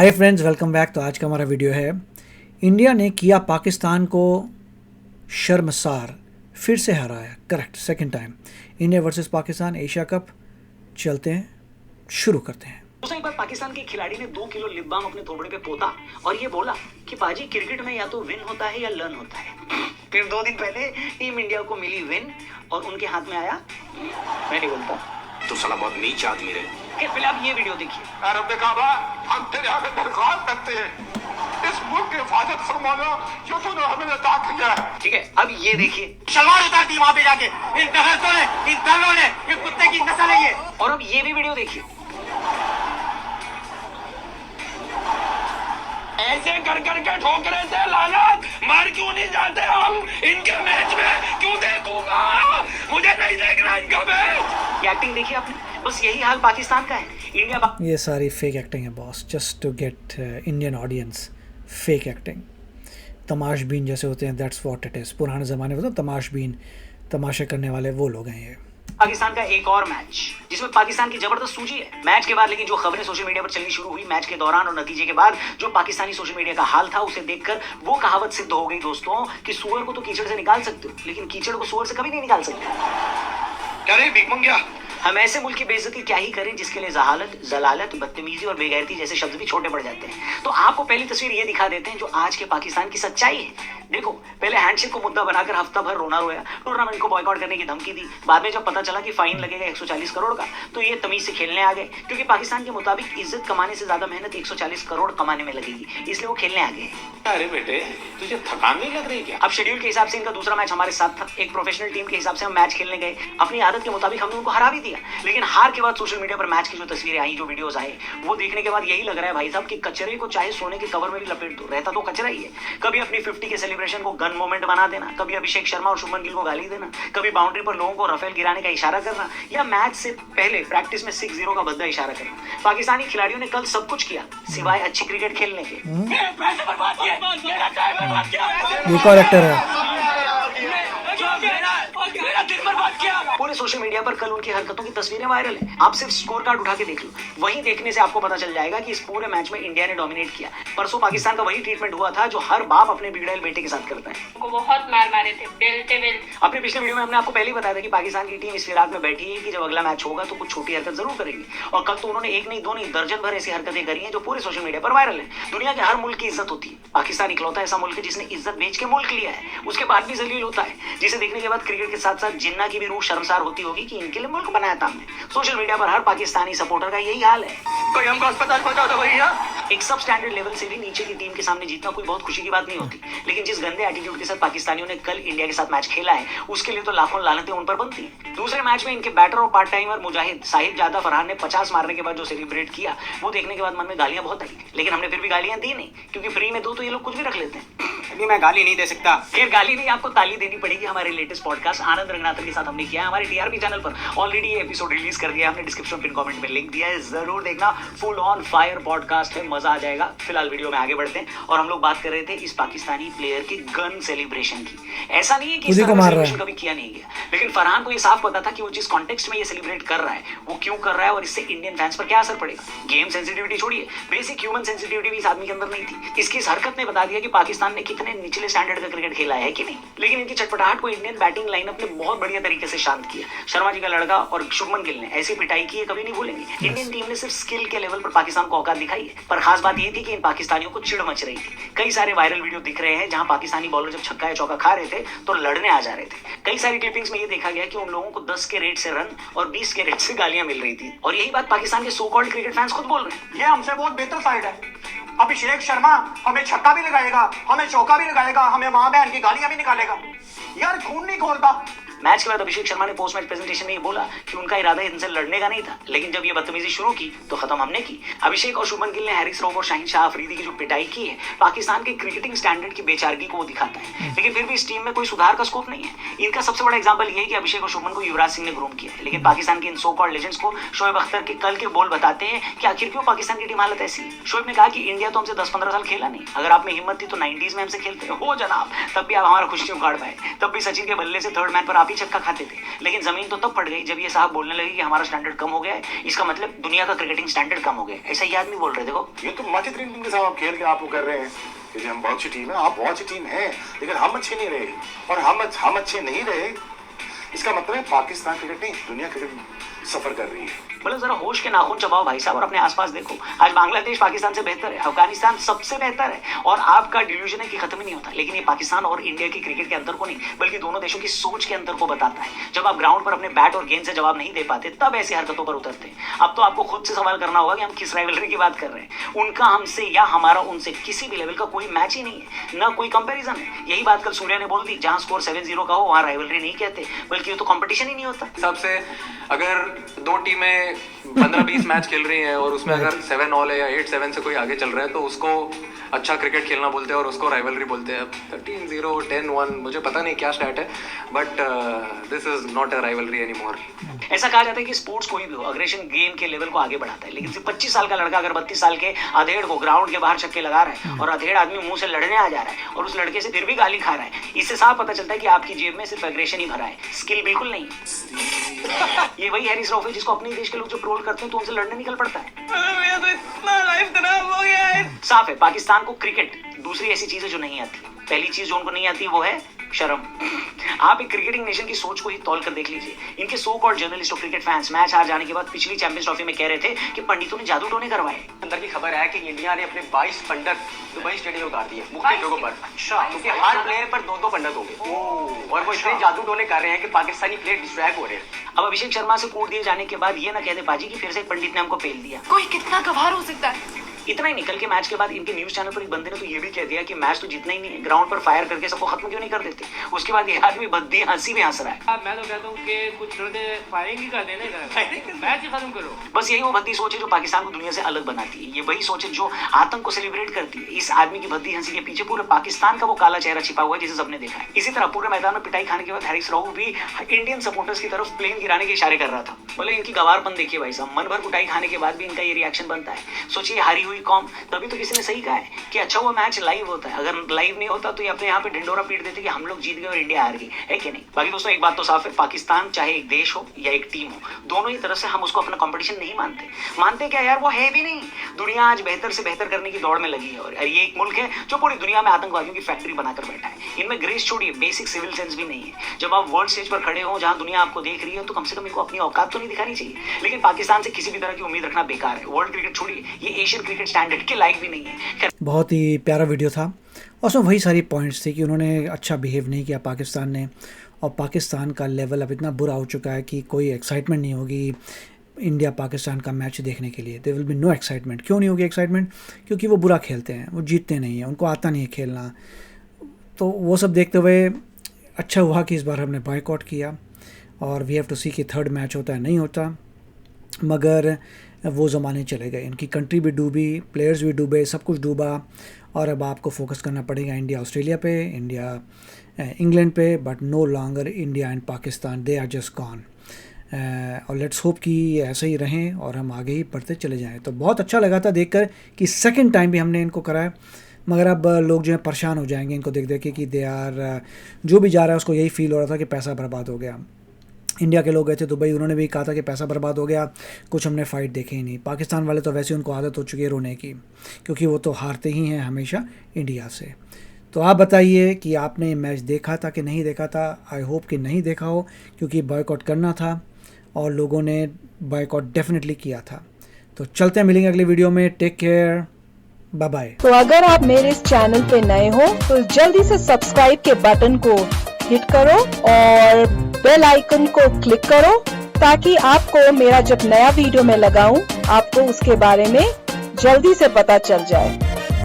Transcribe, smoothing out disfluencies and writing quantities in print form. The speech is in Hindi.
Hi friends, welcome back. तो आज का हमारा वीडियो है, इंडिया ने किया पाकिस्तान को शर्मसार, फिर से हराया। Correct, second time. India versus Pakistan Asia cup. चलते हैं, शुरू करते हैं। दूसरी बार पाकिस्तान के खिलाड़ी ने 2 किलो लिप बाम अपने थोबड़े पे पोता और ये बोला कि पाजी क्रिकेट में या तो विन होता है या लर्न होता है। फिर 2 दिन पहले टीम इंडिया को मिली विन और उनके हाथ में आया, मैं नहीं बोलता, तो साला बहुत नीच आदमी रहे। फिर पहले आप ये वीडियो देखिए। अरब ने कहा हम तेरे आगे दरख्वास्त करते हैं, इस मुल्क की हिफाजत फरमाना जो तूने हमें अता किया है। ठीक है, अब ये देखिए। शलवार उतार दी वहाँ पे जाके इन दहशतों ने, इन दलों ने, ये कुत्ते की नस्ल है ये। और अब ये भी वीडियो देखिए। ऐसे कर करके ठोकरे से लानत, मार क्यों नहीं जाते हम इनके मैच में? क्यों देखूंगा? मुझे नहीं देखना इनका मैच। ये एक्टिंग देखिए आपने, बस यही हाल पाकिस्तान का है। इंडिया ये सारी फेक एक्टिंग है boss, just to get Indian audience. Fake acting, तमाशबीन जैसे होते हैं, दैट्स व्हाट इट इज़। पुराने ज़माने में तो तमाशबीन, तमाशे करने वाले वो लोग हैं ये। पाकिस्तान का एक और मैच जिसमें पाकिस्तान की जबरदस्त सूजी है। मैच के बाद लेकिन जो खबरें सोशल मीडिया पर चलनी शुरू हुई मैच के दौरान और नतीजे के बाद, जो पाकिस्तानी सोशल मीडिया का हाल था उसे देखकर वो कहावत सिद्ध हो गई दोस्तों कि सुअर को तो कीचड़ से निकाल सकते हो, लेकिन कीचड़ को सुअर से कभी नहीं निकाल सकते। क्या रे भीख मंगिया? हम ऐसे मुल्क की बेइज्जती क्या ही करें जिसके लिए जहालत, जलालत, बदतमीजी और बेगैरती जैसे शब्द भी छोटे पड़ जाते हैं। तो आपको पहली तस्वीर ये दिखा देते हैं जो आज के पाकिस्तान की सच्चाई है। देखो, पहले हैंडशेक को मुद्दा बनाकर हफ्ता भर रोना रोया, टूर्नामेंट को बॉयकॉट करने की धमकी दी। बाद में जब पता चला कि फाइन लगेगा 140 करोड़ का, तो ये तमीज से खेलने आ गए, क्योंकि पाकिस्तान के मुताबिक इज्जत कमाने से ज्यादा मेहनत 140 करोड़ कमाने में लगेगी, इसलिए वो खेलने आ गए। अरे बेटे, तुझे थकान नहीं लग रही क्या? अब शेड्यूल के हिसाब से इनका दूसरा मैच हमारे साथ था। एक प्रोफेशनल टीम के हिसाब से हम मैच खेलने गए। अपनी आदत के मुताबिक हमने उनको हरा भी दिया, लेकिन हार के बाद सोशल मीडिया पर मैच की जो तस्वीरें आई, जो वीडियोस आए, वो देखने के बाद यही लग रहा है भाई साहब कि कचरे को चाहे सोने के कवर में भी लपेट दो, रहता तो कचरा ही है। कभी अपनी 50 के सेलिब्रेशन को गन मोमेंट बना देना, कभी अभिषेक शर्मा और शुभमन गिल को गाली देना, कभी बाउंड्री पर लोगों को रफेल गिराने का इशारा करना, या मैच से पहले प्रैक्टिस में 6-0 का भद्दा इशारा करना। पाकिस्तानी खिलाड़ियों ने कल सब कुछ किया सिवाय अच्छी क्रिकेट खेलने के। पैसे बर्बाद किए, मेरा टाइम बर्बाद किया, ये कौन एक्टर है? मेरा दिन बर्बाद किया। पूरे सोशल मीडिया पर कल उनकी हरकतों की तस्वीरें वायरल है। आप सिर्फ स्कोर कार्ड उठा के देख लो, वहीं देखने से आपको पता चल जाएगा कि इस पूरे मैच में इंडिया ने डोमिनेट किया। परसों पाकिस्तान का वही ट्रीटमेंट हुआ था जो हर बाप अपने बिगड़ैल बेटे के साथ करता है। को बहुत मार मारे थे, बेल्टे बेल्ट। अपने पिछले वीडियो में हमने आपको पहले ही बताया था कि पाकिस्तान की टीम इस फिराक में बैठी है कि जब अगला मैच होगा तो कुछ छोटी हरकत जरूर करेगी, और कल तो उन्होंने एक नहीं, दो नहीं, दर्जन भर ऐसी हरकतें करी हैं जो पूरे सोशल मीडिया पर वायरल है। दुनिया के हर मुल्क की इज्जत होती है, पाकिस्तान इकलौता ऐसा मुल्क है जिसने इज्जत बेच के मुल्क लिया है, उसके बाद भी जलील होता है, जिसे देखने के बाद क्रिकेट के साथ साथ जिन्ना की भी रूह शर्मसार होती होगी कि इनके लिए मुल्क बनाया था हमने। सोशल मीडिया पर हर पाकिस्तानी सपोर्टर का यही हाल है। कोई हमको अस्पताल पहुंचा दो भैया। एक सब स्टैंडर्ड लेवल से भी नीचे की टीम के सामने जीतना कोई बहुत खुशी की बात नहीं होती, लेकिन जिस गंदे एटीट्यूड के साथ पाकिस्तानियों ने कल इंडिया के साथ मैच खेला है, उसके लिए तो लाखों लानतें उन पर बनती हैं। दूसरे मैच में इनके बैटर और पार्ट टाइमर मुजाहिद साहिब जादा फरहान ने 50 मारने के बाद जो सेलिब्रेट किया, वो देखने के बाद मन में गालियां बहुत आई, लेकिन हमने फिर भी गालियां दी नहीं, क्योंकि फ्री में दो तो ये लोग कुछ भी रख लेते हैं। अभी मैं गाली नहीं दे सकता। फिर गाली नहीं, आपको ताली देनी पड़ेगी। हमारे लेटेस्ट पॉडकास्ट आनंद रंगनाथन के साथ हमने किया है, हमारे टीआरपी चैनल पर ऑलरेडी ये एपिसोड रिलीज कर दिया है हमने, डिस्क्रिप्शन पिन कमेंट में लिंक दिया है, जरूर देखना। फुल ऑन फायर पॉडकास्ट है, मजा आ जाएगा। फिलहाल वीडियो में आगे बढ़ते हैं, और हम लोग बात कर रहे थे इस पाकिस्तानी प्लेयर के गन सेलिब्रेशन की। ऐसा नहीं है कि इस तरह का सेलिब्रेशन कभी किया नहीं गया, लेकिन फरहान को ये साफ पता था कि वो जिस कॉन्टेक्स्ट में ये सेलिब्रेट कर रहा है वो क्यों कर रहा है, और इससे इंडियन फैंस पर क्या असर पड़ेगा। गेम सेंसिटिविटी छोड़िए, बेसिक ह्यूमन सेंसिटिविटी भी इस आदमी के अंदर नहीं थी। इसकी इस हरकत ने बता दिया कि पाकिस्तान ने कितने निचले स्टैंडर्ड का क्रिकेट खेला है कि नहीं। लेकिन इनकी चटपटाहट को इंडियन बैटिंग लाइनअप ने बहुत बढ़िया तरीके से शांत किया। शर्मा जी का लड़का और शुभमन गिल ने ऐसी पिटाई की है कभी नहीं भूलेंगे। इंडियन टीम ने सिर्फ स्किल के लेवल पर पाकिस्तान को औकात दिखाई है, पर खास बात ये थी कि इन पाकिस्तानियों को चिढ़ मच रही थी। कई सारे वायरल वीडियो दिख रहे हैं जहां पाकिस्तानी बॉलर जब छक्का या चौका खा रहे थे तो लड़ने आ जा रहे थे। कई सारी क्लिपिंग्स में ये देखा गया कि उन लोगों को 10 के रेट से रन और 20 के रेट से गालियां मिल रही थी, और यही बात पाकिस्तान के सो कॉल्ड क्रिकेट फैंस खुद बोल रहे हैं। ये हमसे बहुत बेहतर साइड है। अभिषेक शर्मा हमें छक्का भी लगाएगा, हमें चौका भी लगाएगा, हमें माँ बहन की गालियां भी निकालेगा। यार खून नहीं खोलता। मैच के बाद अभिषेक शर्मा ने पोस्ट मैच प्रेजेंटेशन में ये बोला कि उनका इरादा इनसे लड़ने का नहीं था, लेकिन जब ये बदतमीजी शुरू की तो खत्म हमने की। अभिषेक और शुभमन गिल ने हैरिस रॉफ और शाहीन शाह अफरीदी की जो पिटाई की है, पाकिस्तान के क्रिकेटिंग स्टैंडर्ड की बेचारगी को वो दिखाता है, लेकिन फिर भी इस टीम में कोई सुधार का स्कोप नहीं है। इनका सबसे बड़ा एग्जाम्पल ये है कि अभिषेक और शुभमन को युवराज सिंह ने ग्रूम किया है, लेकिन पाकिस्तान के इन सो कॉल्ड लेजेंड्स को शोएब अख्तर के कल के बोल बताते हैं कि आखिर क्यों पाकिस्तान की टीम हालत ऐसी है। शोएब ने कहा कि इंडिया तो हमसे 10-15 साल खेला नहीं, अगर आप में हिम्मत थी तो 90s में हमसे खेलते हो जनाब, तब भी आप हमारा खुशी उखाड़ पाए, तब भी सचिन के बल्ले से थर्ड मैन पर आप ही काफी छक्का खाते थे, लेकिन जमीन तो तब पड़ गई जब ये साहब बोलने लगे कि हमारा स्टैंडर्ड कम हो गया है, इसका मतलब दुनिया का क्रिकेटिंग स्टैंडर्ड कम हो गया है। ऐसा ये आदमी बोल रहे। देखो ये तो माचित्री टीम के साथ आप खेल के आप वो कर रहे हैं कि हम बहुत अच्छी टीम है, आप बहुत अच्छी टीम है, लेकिन हम अच्छे नहीं रहे, और हम अच्छे नहीं रहे, इसका मतलब है पाकिस्तान क्रिकेट नहीं, दुनिया क्रिकेट सफर कर रही है। मतलब जरा होश के नाखून चबाओ भाई साहब और अपने आसपास देखो। आज बांग्लादेश पाकिस्तान से बेहतर है, अफगानिस्तान सबसे बेहतर है, और आपका डिल्यूजन है कि खत्म ही नहीं होता। लेकिन ये पाकिस्तान और इंडिया की क्रिकेट के अंतर को नहीं, बल्कि दोनों देशों की सोच के अंतर को बताता है। जब आप ग्राउंड पर अपने बैट और गेंद से जवाब नहीं दे पाते, तब ऐसी हरकतों पर उतरते हैं। अब तो आपको खुद से सवाल करना होगा कि हम किस राइवलरी की बात कर रहे हैं। उनका हमसे या हमारा उनसे किसी भी लेवल का कोई मैच ही नहीं है, ना कोई कंपेरिजन है। यही बात कल सूर्या ने बोल दी, जहां स्कोर 7-0 का हो वहां राइवलरी नहीं कहते, बल्कि ये तो कंपटीशन ही नहीं होता। सबसे अगर दो टीमें 15-20 मैच खेल रही हैं और उसमें अगर 7 ऑल है या 8-7 से कोई आगे चल रहा है तो उसको अच्छा क्रिकेट खेलना बोलते हैं और उसको राइवलरी बोलते हैं। 13-0, 10-1, मुझे पता नहीं क्या स्टैट है, but this is not a rivalry any more. ऐसा कहा जाता है कि स्पोर्ट्स कोई भी हो, अग्रेशन गेम के लेवल को आगे बढ़ाता है, लेकिन सिर्फ 25 साल का लड़का अगर 32 साल के अधेड़ को ग्राउंड के बाहर छक्के लगा रहा है और अधेड़ आदमी मुंह से लड़ने आ जा रहा है और उस लड़के से फिर भी गाली खा रहा है, इससे साफ पता चलता है कि आपकी जेब में सिर्फ एग्रेशन ही भरा है, स्किल बिल्कुल नहीं। ये वही हैरिस रऊफ है जिसको अपने देश के लोग जो ट्रोल करते हैं तो उनसे लड़ने निकल पड़ता है। मेरा तो इतना लाइफ खराब हो गया है। साफ है पाकिस्तान को क्रिकेट, दूसरी ऐसी चीज है जो नहीं आती। पहली चीज जो उनको नहीं आती वो है शर्म। आप एक क्रिकेटिंग नेशन की सोच को ही तौल कर देख लीजिए। इनके सो कॉल्ड जर्नलिस्ट और क्रिकेट फैंस मैच हार जाने के बाद पिछली चैंपियंस ट्रॉफी में कह रहे थे कि पंडितों ने जादू टोने करवाए। अंदर की खबर है कि इंडिया ने अपने 22 पंडित दुबई स्टेडियम उतार दिए मुख्य जगहों पर। अच्छा, क्योंकि हर प्लेयर पर 2-2 पंडित हो गए और वो इतने जादू टोने कर रहे हैं कि पाकिस्तानी प्लेयर डिस्ट्रैक्ट हो रहे हैं। अब अभिषेक शर्मा से कूट दिए जाने के बाद ये ना कहते बाजी की फिर से एक पंडित ने हमको पेल दिया। कोई कितना गवार हो सकता है। इतना ही निकल के मैच के बाद इनके न्यूज चैनल पर एक बंदे ने तो ये भी कह दिया कि मैच तो जीतना ही नहीं है, ग्राउंड पर फायर करके सबको खत्म क्यों नहीं कर देते। उसके बाद ये आदमी बद्दी हंसी भी हंस रहा है। मैं तो कहता हूँ कि कुछ फायरिंग ही कर देना, मैच ही खत्म करो। बस यही वो भद्दी सोच है जो पाकिस्तान को दुनिया से अलग बनाती है। ये वही सोच है जो आतंक को सेलिब्रेट करती है। इस आदमी की भद्दी हंसी के पीछे पूरे पाकिस्तान का वो काला चेहरा छिपा हुआ है जिसे सबने देखा है। इसी तरह पूरे मैदान में पिटाई खाने के बाद हैरिस रऊफ भी इंडियन सपोर्टर्स की तरफ प्लेन गिराने के इशारे कर रहा था। बोले इनकी गवारपन देखिए भाई साहब, मन भर कुटाई खाने के बाद भी इनका ये रिएक्शन बनता है। सोचिए हारी हुई कौम, तभी तो किसी ने सही कहा है कि अच्छा वो मैच लाइव होता है। अगर लाइव नहीं होता तो ये अपने यहाँ पे ढिंडोरा पीट देते कि हम लोग जीत गए और इंडिया हार गई, है कि नहीं। बाकी दोस्तों एक बात तो साफ है, पाकिस्तान चाहे एक देश हो या एक टीम हो, दोनों ही तरफ से हम उसको अपना कंपटीशन नहीं मानते क्या यार, वो है भी नहीं। दुनिया आज बेहतर से बेहतर करने की दौड़ में लगी है और ये एक मुल्क है जो पूरी दुनिया में आतंकवादियों की फैक्ट्री बनाकर बैठा है। इनमें ग्रेस छोड़िए, बेसिक सिविल सेंस भी नहीं है। जब आप वर्ल्ड स्टेज पर खड़े हो जहां दुनिया आपको देख रही है तो कम से कम इनको अपनी औकात तो नहीं दिखानी चाहिए। लेकिन पाकिस्तान से किसी भी तरह की उम्मीद रखना बेकार है। वर्ल्ड क्रिकेट छोड़िए, ये एशियन क्रिकेट स्टैंडर्ड के लायक भी नहीं है। बहुत ही प्यारा वीडियो था और उसमें वही सारी पॉइंट्स थे कि उन्होंने अच्छा बिहेव नहीं किया पाकिस्तान ने, और पाकिस्तान का लेवल अब इतना बुरा हो चुका है कि कोई एक्साइटमेंट नहीं होगी इंडिया पाकिस्तान का मैच देखने के लिए। There will be no excitement. क्यों नहीं होगी एक्साइटमेंट? क्योंकि वो बुरा खेलते हैं, वो जीतते नहीं हैं, उनको आता नहीं है खेलना। तो वो सब देखते हुए अच्छा हुआ कि इस बार हमने बॉयकॉट किया और वी हैव टू सी कि थर्ड मैच होता है नहीं होता। मगर वो ज़माने चले गए, इनकी कंट्री भी डूबी, प्लेयर्स भी डूबे, सब कुछ डूबा और अब आपको फोकस करना पड़ेगा इंडिया ऑस्ट्रेलिया पे, इंडिया इंग्लैंड पे, but no longer India and Pakistan, they are just gone. और लेट्स होप कि ऐसे ही रहें और हम आगे ही बढ़ते चले जाएं। तो बहुत अच्छा लगा था देखकर कि सेकंड टाइम भी हमने इनको कराया, मगर अब लोग जो है परेशान हो जाएंगे इनको देख देख के कि दे आर, जो भी जा रहा है उसको यही फील हो रहा था कि पैसा बर्बाद हो गया। इंडिया के लोग गए थे दुबई, उन्होंने भी कहा था कि पैसा बर्बाद हो गया, कुछ हमने फ़ाइट देखे ही नहीं। पाकिस्तान वाले तो वैसे उनको आदत हो चुकी है रोने की, क्योंकि वो तो हारते ही हैं हमेशा इंडिया से। तो आप बताइए कि आपने मैच देखा था कि नहीं देखा था। आई होप कि नहीं देखा हो, क्योंकि बॉयकॉट करना था और लोगों ने बॉयकॉट डेफिनेटली किया था। तो चलते हैं, मिलेंगे अगले वीडियो में। Take care, bye bye. तो अगर आप मेरे इस चैनल पे नए हो तो जल्दी से सब्सक्राइब के बटन को हिट करो और बेल आइकन को क्लिक करो, ताकि आपको मेरा जब नया वीडियो मैं लगाऊं आपको उसके बारे में जल्दी से पता चल जाए।